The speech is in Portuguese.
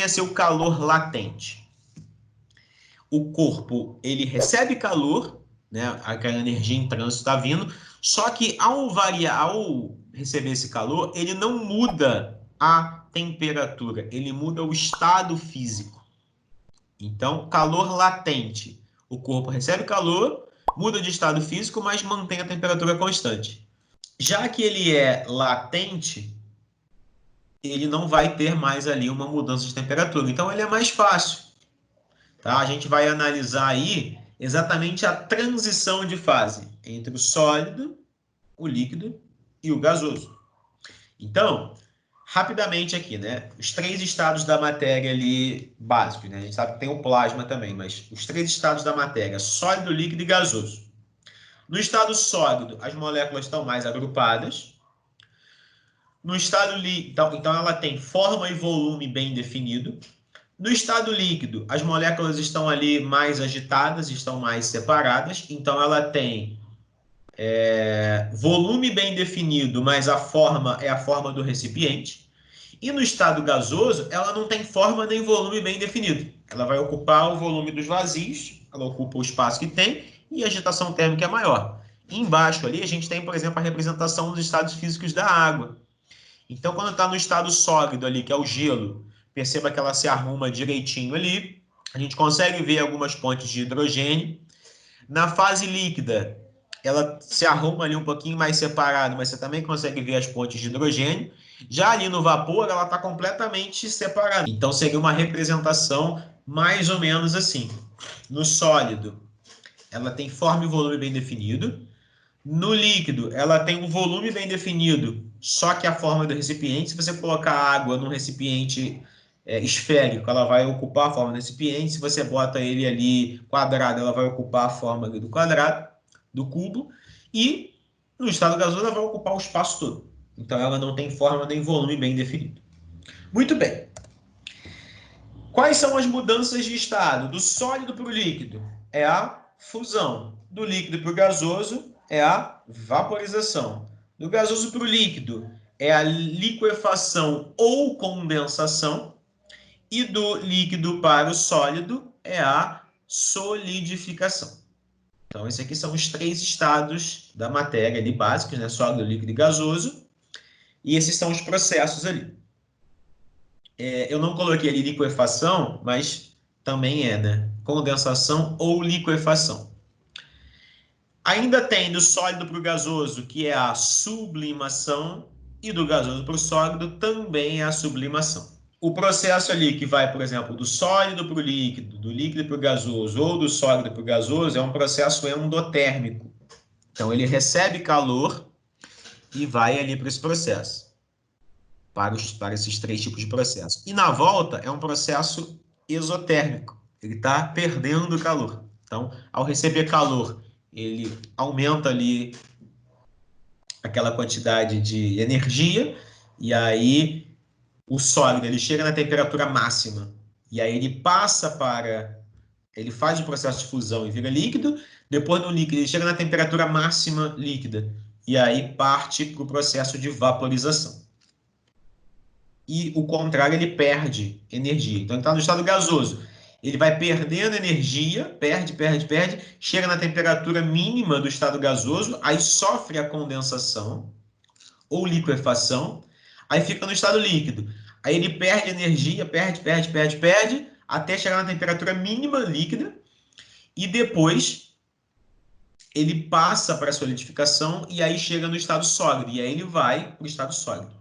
poderia ser o calor latente? O corpo, ele recebe calor, né? Aquela energia em trânsito está vindo, só que ao receber esse calor, ele não muda a temperatura, ele muda o estado físico. Então, calor latente. O corpo recebe calor, muda de estado físico, mas mantém a temperatura constante. Já que ele é latente, ele não vai ter mais ali uma mudança de temperatura. Então, ele é mais fácil. Tá? A gente vai analisar aí exatamente a transição de fase entre o sólido, o líquido e o gasoso. Então, rapidamente aqui, né? Os três estados da matéria ali básicos, né? A gente sabe que tem o plasma também, mas os três estados da matéria, sólido, líquido e gasoso. No estado sólido, as moléculas estão mais agrupadas. No estado líquido, então ela tem forma e volume bem definido. No estado líquido, as moléculas estão ali mais agitadas, estão mais separadas, então ela tem volume bem definido, mas a forma é a forma do recipiente. E no estado gasoso, ela não tem forma nem volume bem definido. Ela vai ocupar o volume dos vazios, ela ocupa o espaço que tem e a agitação térmica é maior. E embaixo ali a gente tem, por exemplo, a representação dos estados físicos da água. Então, quando está no estado sólido ali, que é o gelo, perceba que ela se arruma direitinho ali. A gente consegue ver algumas pontes de hidrogênio. Na fase líquida, ela se arruma ali um pouquinho mais separada, mas você também consegue ver as pontes de hidrogênio. Já ali no vapor, ela está completamente separada. Então, seria uma representação mais ou menos assim. No sólido, ela tem forma e volume bem definido. No líquido, ela tem um volume bem definido, só que a forma do recipiente, se você colocar água num recipiente esférico, ela vai ocupar a forma do recipiente. Se você bota ele ali quadrado, ela vai ocupar a forma ali do quadrado, do cubo. E no estado gasoso, ela vai ocupar o espaço todo. Então, ela não tem forma nem volume bem definido. Muito bem. Quais são as mudanças de estado? Do sólido para o líquido é a fusão. Do líquido para o gasoso é a vaporização. Do gasoso para o líquido é a liquefação ou condensação. E do líquido para o sólido é a solidificação. Então, esses aqui são os três estados da matéria ali básicos, né? Sólido, líquido e gasoso. E esses são os processos ali. Eu não coloquei ali liquefação, mas também é, né? Condensação ou liquefação. Ainda tem do sólido para o gasoso, que é a sublimação, e do gasoso para o sólido também é a sublimação. O processo ali que vai, por exemplo, do sólido para o líquido, do líquido para o gasoso ou do sólido para o gasoso é um processo endotérmico. Então, ele recebe calor e vai ali para esse processo. Para esses três tipos de processo. E na volta é um processo exotérmico. Ele está perdendo calor. Então, ao receber calor, ele aumenta ali aquela quantidade de energia e aí o sólido ele chega na temperatura máxima e aí ele faz o processo de fusão e vira líquido. Depois no líquido ele chega na temperatura máxima líquida e aí parte para o processo de vaporização. E o contrário, ele perde energia. Então, ele está no estado gasoso. Ele vai perdendo energia, perde, chega na temperatura mínima do estado gasoso, aí sofre a condensação ou liquefação, aí fica no estado líquido. Aí ele perde energia, perde, até chegar na temperatura mínima líquida, e depois ele passa para a solidificação e aí chega no estado sólido, e aí ele vai para o estado sólido.